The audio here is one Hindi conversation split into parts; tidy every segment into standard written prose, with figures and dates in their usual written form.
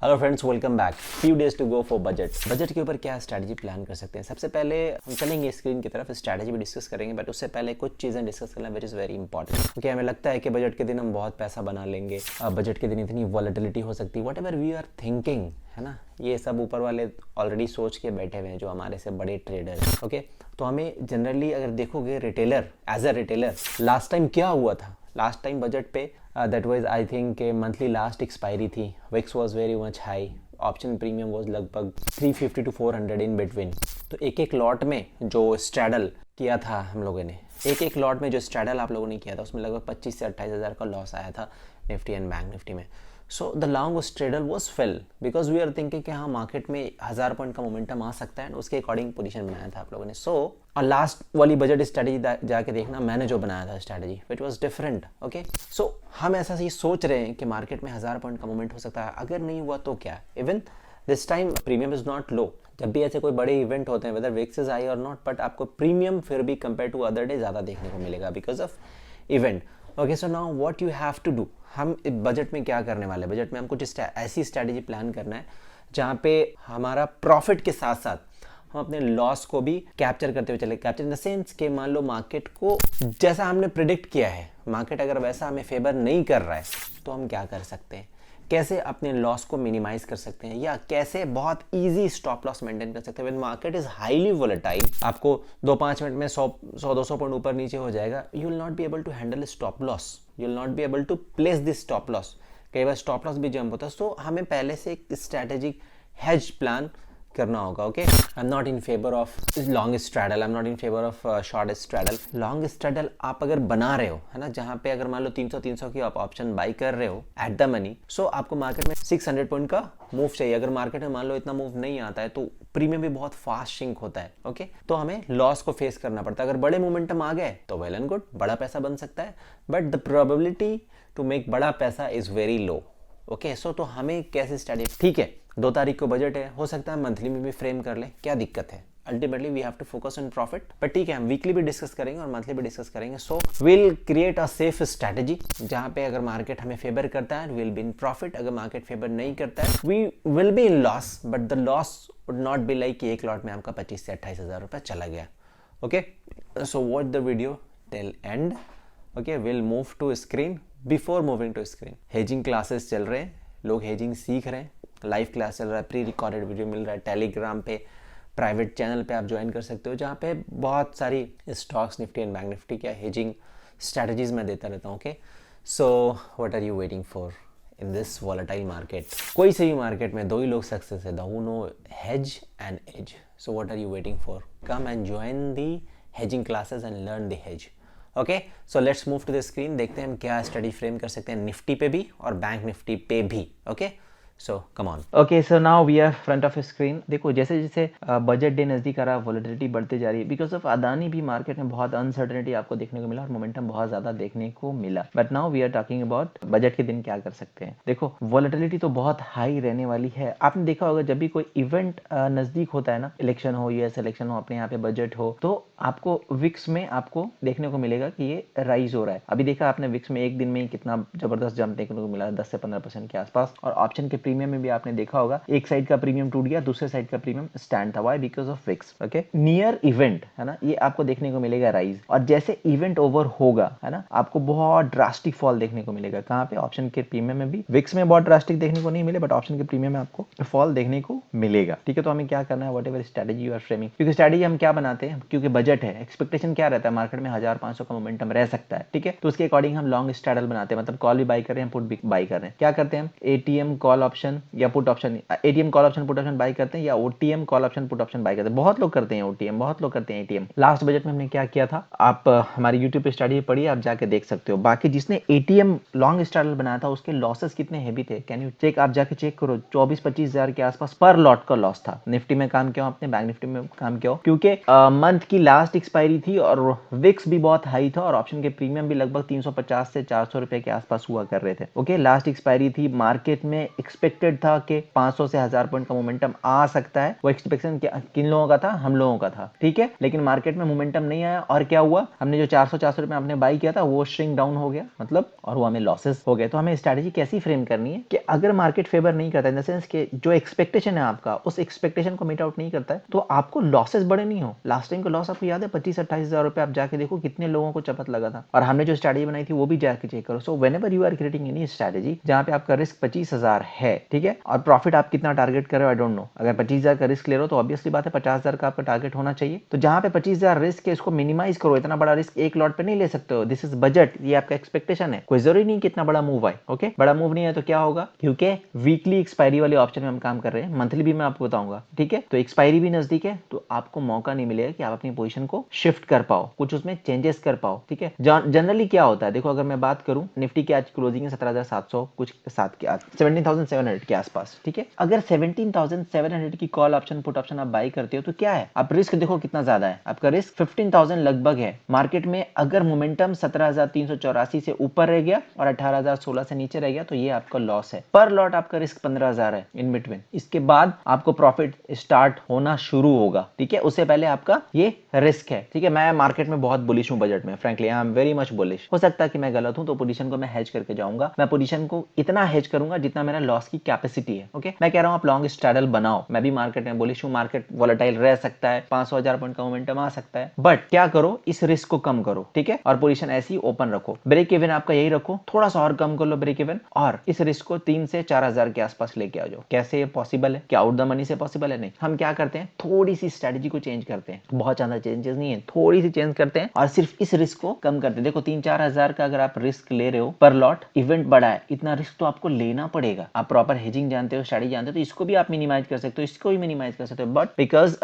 Hello friends, welcome back. Few days to go for budget के ऊपर क्या स्ट्रैटेजी प्लान कर सकते हैं। सबसे पहले हम चलेंगे स्क्रीन की तरफ, स्ट्रैटेजी भी डिस्कस करेंगे, बट उससे पहले कुछ चीज़ें डिस्कस करना which is very important. Okay, हमें लगता है कि बजट के दिन हम बहुत पैसा बना लेंगे, बजट के दिन इतनी वॉलेटिलिटी हो सकती है, whatever we are thinking, है ना, ये सब ऊपर वाले ऑलरेडी सोच के बैठे हुए हैं जो हमारे से बड़े ट्रेडर। ओके, तो हमें जनरली अगर देखोगे retailer, as a retailer last time क्या हुआ था, लास्ट टाइम बजट पे that was I think monthly last expiry थी, VIX was very much high, option premium was लगभग 350 to 400 इन बिटवीन। तो एक एक लॉट में जो स्ट्रैडल किया था हम लोगों ने, एक लॉट में जो स्ट्रैडल आप लोगों ने किया था उसमें लगभग 25 से 28 हज़ार का लॉस आया था निफ्टी एंड बैंक निफ्टी में। So the long straddle was fail because we are thinking कि हाँ मार्केट में 1000 पॉइंट का मोमेंटम आ सकता है, उसके अकॉर्डिंग पोजीशन बनाया था आप लोगों ने। सो और लास्ट वाली बजट स्ट्रैटेजी जाके देखना, मैंने जो बनाया था strategy which was different. Okay, so हम ऐसा ही सोच रहे हैं कि मार्केट में 1000 पॉइंट का मोमेंट हो सकता है, अगर नहीं हुआ तो क्या, even this time premium is not लो। जब भी ऐसे कोई बड़े इवेंट होते हैं, वेदर विक्स इज हाई और नॉट, बट आपको प्रीमियम फिर भी कंपेयर टू अदर डे ज़्यादा देखने को मिलेगा because of event. Okay, so now what you have to do, हम बजट में क्या करने वाले हैं, बजट में हम कुछ ऐसी स्ट्रैटेजी प्लान करना है जहाँ पे हमारा प्रॉफिट के साथ साथ हम अपने लॉस को भी कैप्चर करते हुए चले। कैप्चर इन द सेंस कि मान लो मार्केट को जैसा हमने प्रिडिक्ट किया है, मार्केट अगर वैसा हमें फेवर नहीं कर रहा है तो हम क्या कर सकते हैं, कैसे अपने लॉस को मिनिमाइज कर सकते हैं, या कैसे बहुत इजी स्टॉप लॉस मेंटेन कर सकते हैं। When market is highly volatile, आपको 2-5 मिनट में 100-200 पॉइंट ऊपर नीचे हो जाएगा, you will not be able to handle stop loss, you will not be able to place this stop loss. कई बार स्टॉप लॉस भी जंप होता है, सो हमें पहले से एक स्ट्रैटेजिक हेज प्लान करना होगा। Okay, I am not in favour of long straddle, I am not in favour of short straddle. Long straddle आप अगर बना रहे हो, है ना, जहां पे अगर मान लो 300 की आप ऑप्शन बाई कर रहे हो एट द मनी, सो आपको मार्केट में 600 पॉइंट का मूव चाहिए। अगर मार्केट में मान लो इतना मूव नहीं आता है तो प्रीमियम भी बहुत फास्ट शिंक होता है। ओके, तो हमें लॉस को फेस करना पड़ता है। अगर बड़े मोमेंटम आ गए तो वेल एंड गुड, बड़ा पैसा बन सकता है, but the probability to make बड़ा पैसा is very low. Okay, so तो हमें कैसे स्ट्रैटेजी, ठीक है 2 तारीख को बजट है, हो सकता है मंथली में भी फ्रेम कर ले, क्या दिक्कत है, ultimately we have to focus on profit. But ठीक है, हम वीकली भी डिस्कस करेंगे और मंथली भी डिस्कस करेंगे। So will create a safe strategy जहां पे अगर मार्केट हमें फेवर करता है विल बी इन प्रॉफिट, अगर मार्केट फेवर नहीं करता है we will be in loss, but the loss would not be like कि एक लॉट में आपका 25 से 28 हज़ार रुपये चला गया। Okay, so watch the video till end. Okay, will move to screen. Before moving to screen, hedging classes चल रहे हैं, लोग हेजिंग सीख रहे हैं, लाइव क्लास चल रहा है, प्री रिकॉर्डेड वीडियो मिल रहा है, टेलीग्राम पे प्राइवेट चैनल पे आप ज्वाइन कर सकते हो, जहाँ पे बहुत सारी stocks Nifty and bank Nifty क्या हेजिंग स्ट्रैटेजीज मैं देता रहता हूँ। Okay, so what are you waiting for in this volatile market. कोई से भी मार्केट में 2 ही लोग सक्सेस है, the who know hedge and edge. So what are you waiting for, come and join the hedging classes and learn the hedge. Okay, so let's move to the screen, देखते हैं हम क्या स्टडी फ्रेम कर सकते हैं निफ्टी पे भी और बैंक निफ्टी पे भी। Okay, so come on. Okay, so now we are front of screen. देखो जैसे जैसे बजट डे नजदीक आ रहा है, वॉलेटिलिटी बढ़ते जा रही है बिकॉज ऑफ अदानी भी मार्केट में बहुत अनसर्टेनिटी आपको देखने को मिला और मोमेंटम बहुत ज्यादा देखने को मिला। But now we are talking about budget के दिन क्या कर सकते हैं। देखो वॉलेटिलिटी तो बहुत हाई रहने वाली है। आपने देखा होगा जब भी कोई इवेंट नजदीक होता है ना, इलेक्शन हो, यूएस इलेक्शन हो, अपने यहाँ पे बजट हो, तो आपको विक्स में आपको देखने को मिलेगा कि ये राइज हो रहा है। अभी देखा आपने विक्स में एक दिन में ही कितना जबरदस्त जंप देखने को मिला, 10 से 15% के आसपास। और ऑप्शन के प्रीमियम में भी आपने देखा होगा, एक साइड का प्रीमियम टूट गया, दूसरे साइड का प्रीमियम स्टैंड था। Why? Because of VIX. Okay, near event है ना, ये आपको देखने को मिलेगा राइज, और जैसे इवेंट ओवर होगा है ना, आपको बहुत ड्रास्टिक फॉल देखने को मिलेगा। कहाँ पे? ऑप्शन के प्रीमियम में भी। विक्स में बहुत ड्रास्टिक देखने को नहीं मिले, बट ऑप्शन के प्रीमियम में आपको फॉल देखने को मिलेगा। ठीक है, तो हमें क्या करना है, whatever strategy you are framing, क्योंकि स्ट्रेटेजी हम क्या बनाते हैं, क्योंकि बजट है, एक्सपेक्टेशन क्या रहता है, मार्केट में 1500 का मोमेंटम रह सकता है। ठीक है, तो उसके अकॉर्डिंग हम लॉन्ग स्ट्रैडल बनाते हैं, मतलब कॉल भी बाई कर रहे हैं, पुट भी बाई कर रहे हैं। क्या करते हैं, एटीएम कॉल ऑप्शन या put option, ATM call option put option by करते हैं, या OTM call option put option by करते हैं। बहुत लोग करते हैं ओटीएम, बहुत लोग करते हैं एटीएम। लास्ट बजट में हमने क्या किया था, आप हमारी यूट्यूब पे स्टडी पढ़िए, आप जाके देख सकते हो। बाकी जिसने एटीएम लॉन्ग स्ट्रैडल बनाया था उसके लॉसेस कितने हेवी थे, कैन यू चेक, आप जाके चेक करो, 24-25 हजार के आसपास पर लॉट का लॉस था। निफ्टी में काम किया आपने, बैंक निफ्टी में काम किया, क्योंकि मंथ की लास्ट एक्सपायरी थी और विक्स भी बहुत हाई था और ऑप्शन के प्रीमियम भी लगभग 350 से 400 रुपए के आसपास हुआ कर रहे थे। ओके, लास्ट एक्सपायरी थी, मार्केट में एक्सपेक्टेड था कि 500 से 1000 पॉइंट का मोमेंटम आ सकता है। वो एक्सपेक्टेशन किन लोगों का था? हम लोगों का था, ठीक है। लेकिन मार्केट में मोमेंटम नहीं आया और क्या हुआ, हमने जो 400 रुपए आपने बाई किया था वो श्रिंक डाउन हो गया, मतलब, और वो हमें लॉसेस हो गए। तो हमें स्ट्रेटेजी कैसी फ्रेम करनी है कि अगर मार्केट फेवर नहीं करता, इन द सेंस कि जो एक्सपेक्टेशन है आपका उस एक्सपेक्टेशन को मीट आउट नहीं करता है, तो आपको लॉसेस बड़े नहीं हो। लास्ट टाइम का लॉस आपको याद है 25-28 हजार रुपए, आप जाके देखो कितने लोगों को चपत लगा था। और हमने जो स्ट्रेटेजी बनाई थी वो भी जाके चेक करो। So whenever you are creating any strategy जहां पे आपका रिस्क 25,000 है, ठीक है, और प्रॉफिट आप कितना टारगेट कर रहे हो आई डोंट नो। अगर 25,000 का रिस्क ले रहे हो तो ऑब्वियसली बात है 50,000 का आपका टारगेट होना चाहिए। तो जहां पे 25,000 रिस्क है इसको मिनिमाइज करो। इतना बड़ा रिस्क एक लॉट पे नहीं ले सकते हो। दिस इज बजट, ये आपका एक्सपेक्टेशन है। कोई जरूरी नहीं कि इतना बड़ा मूव आए। ओके, बड़ा मूव नहीं है तो क्या होगा, क्योंकि वीकली एक्सपायरी वाले ऑप्शन में हम काम कर रहे हैं, मंथली भी मैं आपको बताऊंगा, ठीक है। तो एक्सपायरी भी नजदीक है तो आपको मौका नहीं मिलेगा कि आप अपनी पोजीशन को शिफ्ट कर पाओ, कुछ उसमें चेंजेस कर पाओ, ठीक है। जनरली क्या होता है, देखो अगर मैं बात करूं, निफ्टी की आज क्लोजिंग है 17,700 कुछ 7 के 17,700 के आसपास, ठीक है। अगर 17,700 की कॉल ऑप्शन पुट ऑप्शन आप बाई करते हो तो क्या है, आप रिस्क देखो कितना ज्यादा है। आपका रिस्क 15,000 लगभग है। मार्केट में अगर मोमेंटम 17,384 से ऊपर रह गया और 18,016 से नीचे रह गया तो ये आपका लॉस है। पर लॉट आपका रिस्क 15,000 है इन बिटवीन। इसके बाद आपको प्रॉफिट स्टार्ट होना शुरू होगा, ठीक है। उससे पहले आपका ये रिस्क है, ठीक है। मैं मार्केट में बहुत बुलिश हूं बजट में, frankly I am very much bullish. हो सकता है कि मैं गलत हूं, तो पोजीशन को मैं हेज करके जाऊंगा। मैं पोजीशन को इतना हेज करूंगा जितना मेरा लॉस की कैपेसिटी है। ओके, मैं कह रहा हूं आप लॉन्ग स्ट्रैडल बनाओ। मैं भी मार्केट में बुलिश हूं, मार्केट वोलेटाइल रह सकता है, 500,000 पॉइंट का मोमेंटम आ सकता है, बट क्या करो, इस रिस्क को कम करो, ठीक है, और पोजीशन ऐसी ओपन रखो। ब्रेक इवन आपका यही रखो, थोड़ा सा और कम कर लो ब्रेक इवन, और इस रिस्क को 3 से 4,000 के आसपास लेके आ जाओ। कैसे ये पॉसिबल है? क्या आउट द मनी से पॉसिबल है? नहीं। हम क्या करते हैं, थोड़ी सी स्ट्रेटजी को चेंज करते हैं, बहुत ज्यादा चेंजेस नहीं है, थोड़ी सी चेंज करते हैं और सिर्फ इस रिस्क को कम करते हैं। देखो 3-4 हजार का अगर आप रिस्क ले रहे हो पर लॉट, इवेंट बड़ा है, इतना रिस्क तो आपको लेना पड़ेगा। आप प्रॉपर हेजिंग जानते हो, स्ट्रेटजी जानते हो, तो इसको भी आप मिनिमाइज कर सकते हो, इसको भी मिनिमाइज कर सकते हो। But because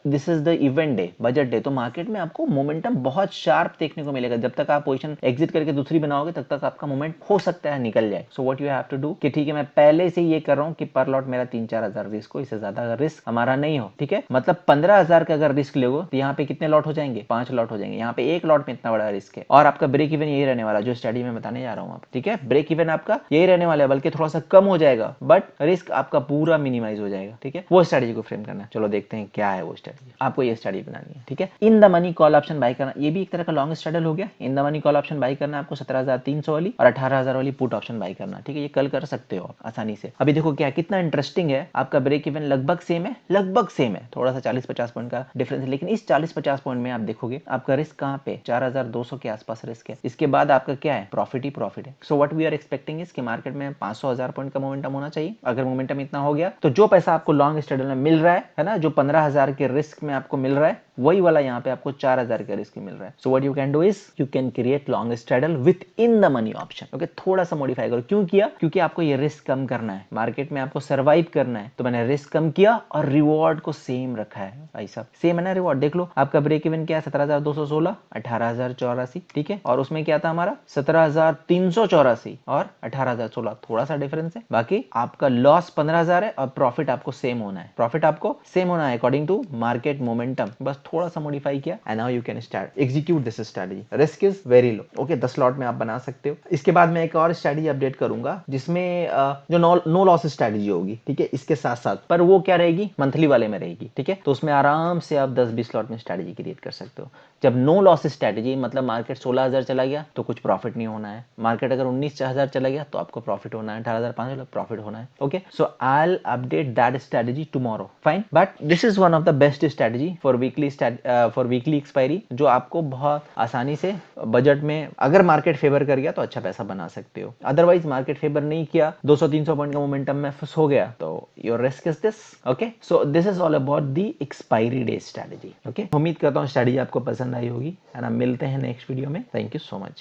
this is the event day, budget day, तो मार्केट में आपको मोमेंटम बहुत शार्प देखने को मिलेगा। जब तक आप पोजीशन एग्जिट करके दूसरी बनाओगे तब तक आपका मोमेंट हो सकता है निकल जाए। So what you have to do कि ठीक है, मैं पहले से ये कर रहा हूं कि पर लॉट मेरा 3-4 हजार रिस्क हो, इससे ज्यादा रिस्क हमारा नहीं हो, ठीक है। मतलब 15,000 का अगर रिस्क लोगे तो यहाँ पे कितने लॉट हो जाएंगे? 5 लॉट हो जाएंगे। यहाँ पे एक लॉट में इतना बड़ा रिस्क है और आपका ब्रेक इवन यही रहने वाला, जो स्टडी में बताने जा रहा हूँ आप, ठीक है। ब्रेक इवन आपका यही रहने वाला है, बल्कि थोड़ा सा कम हो जाएगा, बट रिस्क आपका पूरा मिनिमाइज हो जाएगा, ठीक है। वो स्ट्रेटजी को फ्रेम करना है। चलो देखते हैं क्या है वो स्ट्रेटजी। आपको ये स्ट्रेटजी बनानी है, ठीक है। In the money call option buy करना, ये भी एक तरह का लॉन्ग स्ट्रेटल हो गया। In the money call option buy करना आपको 17,300 वाली और 18,000 वाली पुट ऑप्शन बाय करना, ठीक है। ये कल कर सकते हो आप आसानी से। अभी देखो क्या कितना इंटरेस्टिंग है, आपका ब्रेक इवन लगभग सेम है, लगभग सेम है, थोड़ा सा 40-50 पॉइंट का डिफरेंस है, लेकिन इस 40-50 पॉइंट में आप देखोगे आपका रिस्क कहाँ पे, 4,200 के आसपास रिस्क है। इसके बाद आपका क्या है, प्रॉफिट ही प्रॉफिट है। So what we are expecting is कि मार्केट में 500,000 पॉइंट का मोमेंटम होना चाहिए। अगर मोमेंटम इतना हो गया तो जो पैसा आपको लॉन्ग स्ट्रेटल में मिल रहा है ना, जो 15,000 के रिस्क में आपको मिल रहा है, वही वाला यहाँ पे आपको 4,000 का रिस्क मिल रहा है। So what you can do is you can create long straddle with in the money option. Okay, थोड़ा सा मॉडिफाई करो। क्यों किया? क्योंकि आपको ये रिस्क कम करना है, मार्केट में आपको सर्वाइव करना है। तो मैंने रिस्क कम किया और रिवॉर्ड को सेम रखा है। भाई साहब सेम है ना रिवॉर्ड, देख लो आपका ब्रेक इवन क्या है, 17,216, 18,084, ठीक है। और उसमें क्या था हमारा 17,384 और 18,016, थोड़ा सा डिफरेंस है। बाकी आपका लॉस 15,000 है और प्रॉफिट आपको सेम होना है, प्रॉफिट आपको सेम होना है अकॉर्डिंग टू मार्केट मोमेंटम। बस थोड़ा सा मॉडिफाई किया and now you can start execute this strategy. Risk is very low. Okay, 10 lot में आप बना सकते हो। इसके बाद मैं एक और स्ट्रेटजी अपडेट करूंगा जिसमें जो नो लॉस स्ट्रेटजी होगी, ठीक है, इसके साथ साथ, पर वो क्या रहेगी, मंथली वाले में रहेगी, ठीक है। तो उसमें आराम से आप 10-20 लॉट में स्ट्रेटजी क्रिएट कर सकते हो। जब नो लॉस स्ट्रेटजी मतलब मार्केट 16,000 चला गया तो कुछ प्रॉफिट नहीं होना है। मार्केट अगर 19,000 चला गया तो आपको प्रॉफिट होना है, 18,500 प्रॉफिट होना है। Okay, so I will update that strategy tomorrow, fine. But this is one of the best strategy for weekly expiry, जो आपको बहुत आसानी से बजट में, अगर मार्केट फेवर कर गया तो अच्छा पैसा बना सकते हो। अदरवाइज मार्केट फेवर नहीं किया, 200-300 पॉइंट का मोमेंटम में फंस हो गया तो your risk is this. Okay, so this is all about the expiry day strategy. Okay, उम्मीद करता हूँ स्ट्रेटजी आपको पसंद आई होगी एंड हम मिलते हैं नेक्स्ट वीडियो में। Thank you so much.